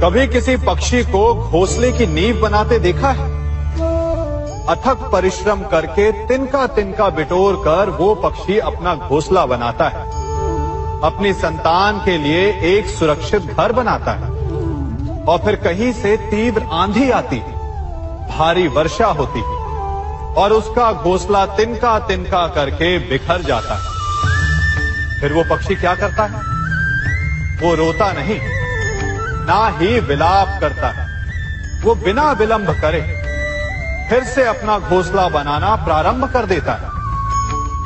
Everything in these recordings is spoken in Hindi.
कभी किसी पक्षी को घोंसले की नींव बनाते देखा है? अथक परिश्रम करके तिनका तिनका बिटोर कर वो पक्षी अपना घोंसला बनाता है, अपनी संतान के लिए एक सुरक्षित घर बनाता है। और फिर कहीं से तीव्र आंधी आती है, भारी वर्षा होती है और उसका घोंसला तिनका तिनका करके बिखर जाता है। फिर वो पक्षी क्या करता है? वो रोता नहीं, ना ही विलाप करता है। वो बिना विलंब करे फिर से अपना घोंसला बनाना प्रारंभ कर देता है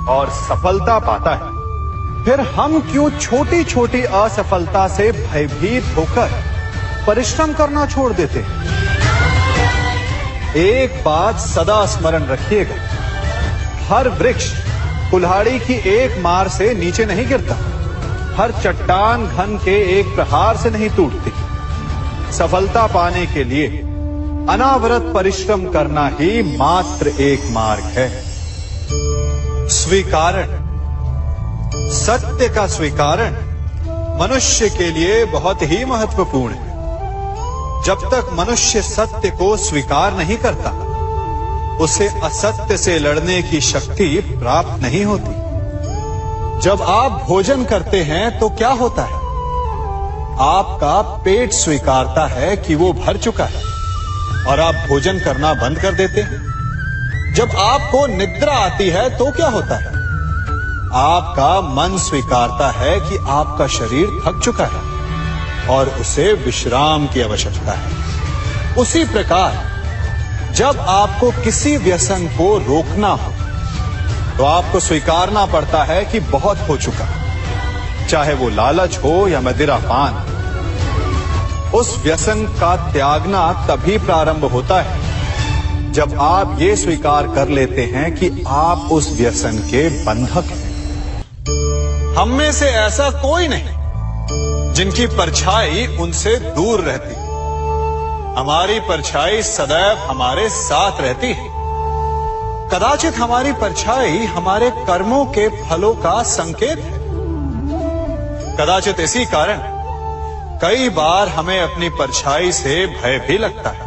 और सफलता पाता है। फिर हम क्यों छोटी छोटी असफलता से भयभीत होकर परिश्रम करना छोड़ देते हैं? एक बात सदा स्मरण रखिएगा, हर वृक्ष कुल्हाड़ी की एक मार से नीचे नहीं गिरता, हर चट्टान घन के एक प्रहार से नहीं टूटती। सफलता पाने के लिए अनावरत परिश्रम करना ही मात्र एक मार्ग है। स्वीकारण, सत्य का स्वीकारण मनुष्य के लिए बहुत ही महत्वपूर्ण है। जब तक मनुष्य सत्य को स्वीकार नहीं करता, उसे असत्य से लड़ने की शक्ति प्राप्त नहीं होती। जब आप भोजन करते हैं तो क्या होता है? आपका पेट स्वीकारता है कि वो भर चुका है और आप भोजन करना बंद कर देते हैं। जब आपको निद्रा आती है तो क्या होता है? आपका मन स्वीकारता है कि आपका शरीर थक चुका है और उसे विश्राम की आवश्यकता है। उसी प्रकार जब आपको किसी व्यसन को रोकना हो तो आपको स्वीकारना पड़ता है कि बहुत हो चुका, चाहे वो लालच हो या मदिरापान। उस व्यसन का त्यागना तभी प्रारंभ होता है जब आप ये स्वीकार कर लेते हैं कि आप उस व्यसन के बंधक हैं। हम में से ऐसा कोई नहीं जिनकी परछाई उनसे दूर रहती। हमारी परछाई सदैव हमारे साथ रहती है। कदाचित हमारी परछाई हमारे कर्मों के फलों का संकेत है। कदाचित इसी कारण कई बार हमें अपनी परछाई से भय भी लगता है,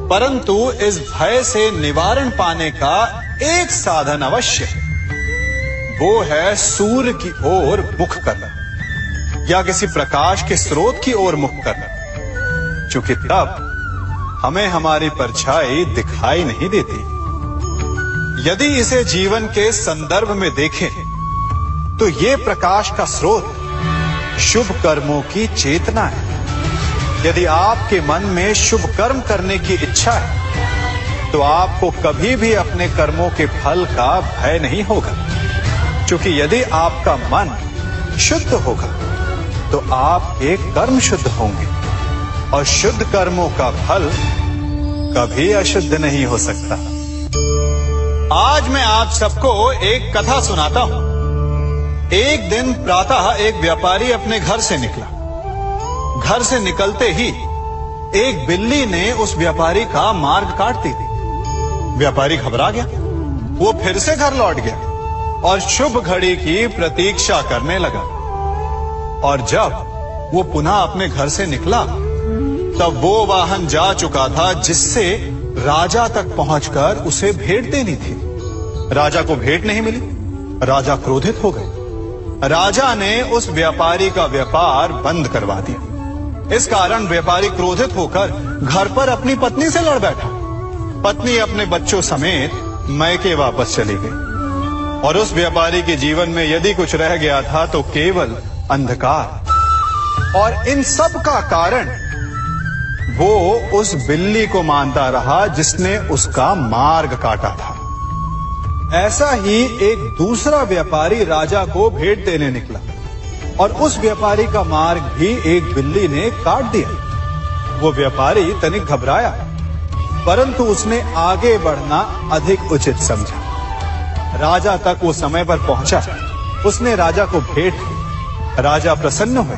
परंतु इस भय से निवारण पाने का एक साधन अवश्य है। वो है सूर्य की ओर मुख करना या किसी प्रकाश के स्रोत की ओर मुख करना, क्योंकि तब हमें हमारी परछाई दिखाई नहीं देती। यदि इसे जीवन के संदर्भ में देखें तो ये प्रकाश का स्रोत शुभ कर्मों की चेतना है। यदि आपके मन में शुभ कर्म करने की इच्छा है तो आपको कभी भी अपने कर्मों के फल का भय नहीं होगा, क्योंकि यदि आपका मन शुद्ध होगा तो आपके कर्म शुद्ध होंगे और शुद्ध कर्मों का फल कभी अशुद्ध नहीं हो सकता। आज मैं आप सबको एक कथा सुनाता हूं। एक दिन प्रातः एक व्यापारी अपने घर से निकला। घर से निकलते ही एक बिल्ली ने उस व्यापारी का मार्ग काट दी। व्यापारी घबरा गया। वो फिर से घर लौट गया और शुभ घड़ी की प्रतीक्षा करने लगा। और जब वो पुनः अपने घर से निकला तब वो वाहन जा चुका था जिससे राजा तक पहुंचकर उसे भेंट देनी थी। राजा को भेंट नहीं मिली। राजा क्रोधित हो गए। राजा ने उस व्यापारी का व्यापार बंद करवा दिया। इस कारण व्यापारी क्रोधित होकर घर पर अपनी पत्नी से लड़ बैठा। पत्नी अपने बच्चों समेत मैके वापस चली गई और उस व्यापारी के जीवन में यदि कुछ रह गया था तो केवल अंधकार। और इन सब का कारण वो उस बिल्ली को मानता रहा जिसने उसका मार्ग काटा था। ऐसा ही एक दूसरा व्यापारी राजा को भेंट देने निकला और उस व्यापारी का मार्ग भी एक बिल्ली ने काट दिया। वो व्यापारी तनिक घबराया, परंतु उसने आगे बढ़ना अधिक उचित समझा। राजा तक वो समय पर पहुंचा। उसने राजा को भेंट दी। राजा प्रसन्न हुए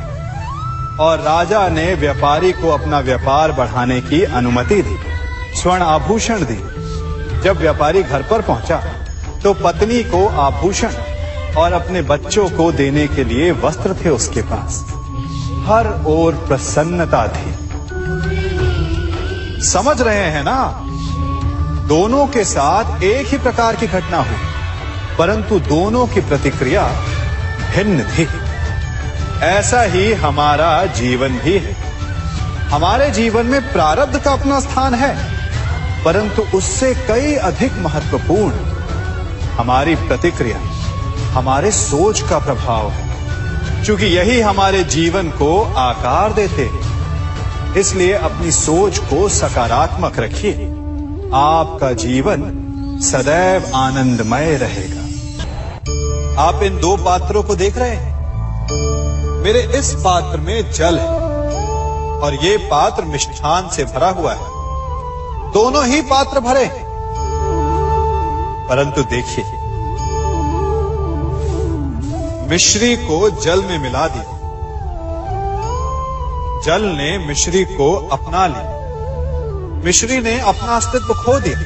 और राजा ने व्यापारी को अपना व्यापार बढ़ाने की अनुमति दी, स्वर्ण आभूषण दी। जब व्यापारी घर पर पहुंचा तो पत्नी को आभूषण और अपने बच्चों को देने के लिए वस्त्र थे उसके पास। हर ओर प्रसन्नता थी। समझ रहे हैं ना, दोनों के साथ एक ही प्रकार की घटना हुई, परंतु दोनों की प्रतिक्रिया भिन्न थी। ऐसा ही हमारा जीवन भी है। हमारे जीवन में प्रारब्ध का अपना स्थान है, परंतु उससे कई अधिक महत्वपूर्ण हमारी प्रतिक्रिया, हमारे सोच का प्रभाव है। क्योंकि यही हमारे जीवन को आकार देते हैं, इसलिए अपनी सोच को सकारात्मक रखिए। आपका जीवन सदैव आनंदमय रहेगा। आप इन दो पात्रों को देख रहे हैं। मेरे इस पात्र में जल है और ये पात्र मिष्ठान से भरा हुआ है। दोनों ही पात्र भरे हैं, परंतु देखिए, मिश्री को जल में मिला दिया, जल ने मिश्री को अपना लिया, मिश्री ने अपना अस्तित्व खो दिया,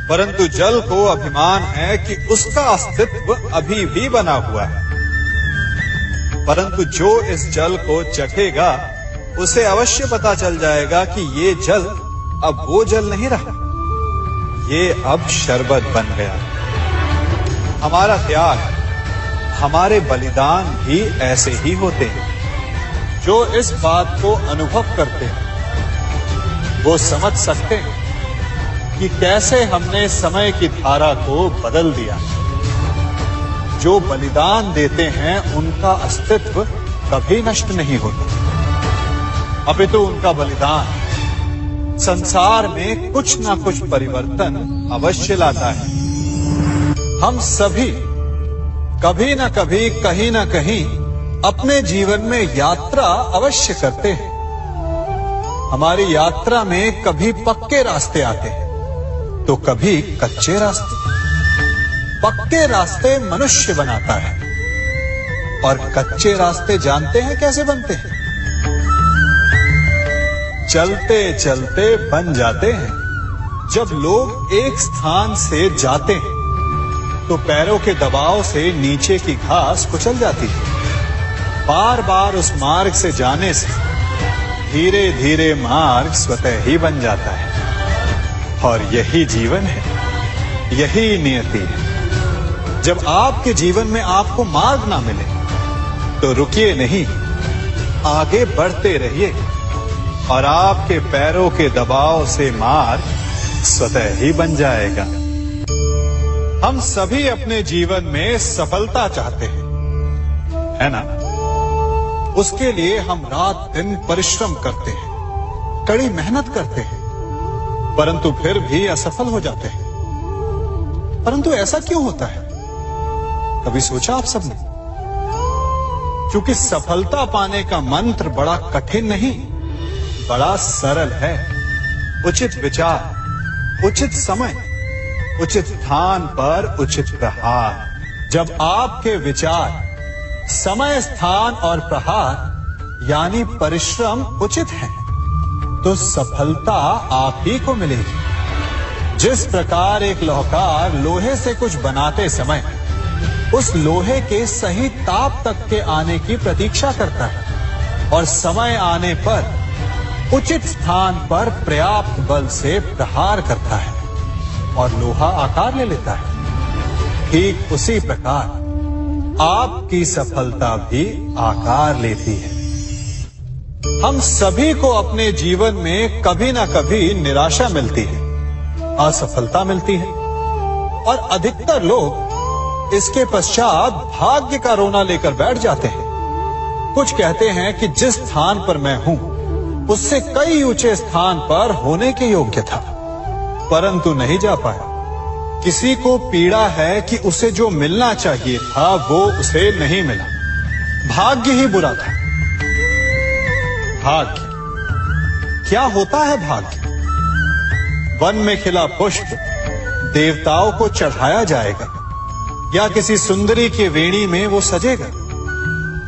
परंतु जल को अभिमान है कि उसका अस्तित्व अभी भी बना हुआ है। परंतु जो इस जल को चखेगा उसे अवश्य पता चल जाएगा कि ये जल अब वो जल नहीं रहा, ये अब शरबत बन गया। हमारा त्याग, हमारे बलिदान भी ऐसे ही होते हैं। जो इस बात को अनुभव करते हैं वो समझ सकते हैं कि कैसे हमने समय की धारा को बदल दिया। जो बलिदान देते हैं उनका अस्तित्व कभी नष्ट नहीं होता, अपितु उनका बलिदान संसार में कुछ ना कुछ परिवर्तन अवश्य लाता है। हम सभी कभी ना कभी, कहीं ना कहीं अपने जीवन में यात्रा अवश्य करते हैं। हमारी यात्रा में कभी पक्के रास्ते आते हैं तो कभी कच्चे रास्ते। पक्के रास्ते मनुष्य बनाता है और कच्चे रास्ते जानते हैं कैसे बनते हैं? चलते चलते बन जाते हैं। जब लोग एक स्थान से जाते हैं तो पैरों के दबाव से नीचे की घास कुचल जाती है। बार बार उस मार्ग से जाने से धीरे धीरे मार्ग स्वतः ही बन जाता है। और यही जीवन है, यही नियति है। जब आपके जीवन में आपको मार्ग ना मिले तो रुकिए नहीं, आगे बढ़ते रहिए और आपके पैरों के दबाव से मार्ग स्वतः ही बन जाएगा। हम सभी अपने जीवन में सफलता चाहते हैं, है ना? उसके लिए हम रात दिन परिश्रम करते हैं, कड़ी मेहनत करते हैं, परंतु फिर भी असफल हो जाते हैं। परंतु ऐसा क्यों होता है? कभी सोचा आप सबने? क्योंकि सफलता पाने का मंत्र बड़ा कठिन नहीं, बड़ा सरल है। उचित विचार, उचित समय, उचित स्थान पर उचित प्रहार। जब आपके विचार, समय, स्थान और प्रहार यानी परिश्रम उचित है तो सफलता आप ही को मिलेगी। जिस प्रकार एक लोहार लोहे से कुछ बनाते समय उस लोहे के सही ताप तक के आने की प्रतीक्षा करता है और समय आने पर उचित स्थान पर पर्याप्त बल से प्रहार करता है और लोहा आकार ले लेता है, ठीक उसी प्रकार आपकी सफलता भी आकार लेती है। हम सभी को अपने जीवन में कभी ना कभी निराशा मिलती है, असफलता मिलती है और अधिकतर लोग इसके पश्चात भाग्य का रोना लेकर बैठ जाते हैं। कुछ कहते हैं कि जिस स्थान पर मैं हूं उससे कई ऊंचे स्थान पर होने के योग्य था, परंतु नहीं जा पाया। किसी को पीड़ा है कि उसे जो मिलना चाहिए था वो उसे नहीं मिला, भाग्य ही बुरा था। भाग्य क्या होता है? भाग्य वन में खिला पुष्प देवताओं को चढ़ाया जाएगा या किसी सुंदरी की वेणी में वो सजेगा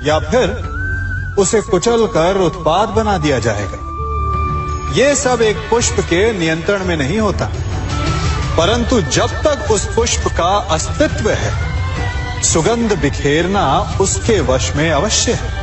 या फिर उसे कुचल कर उत्पाद बना दिया जाएगा। ये सब एक पुष्प के नियंत्रण में नहीं होता, परंतु जब तक उस पुष्प का अस्तित्व है सुगंध बिखेरना उसके वश में अवश्य है।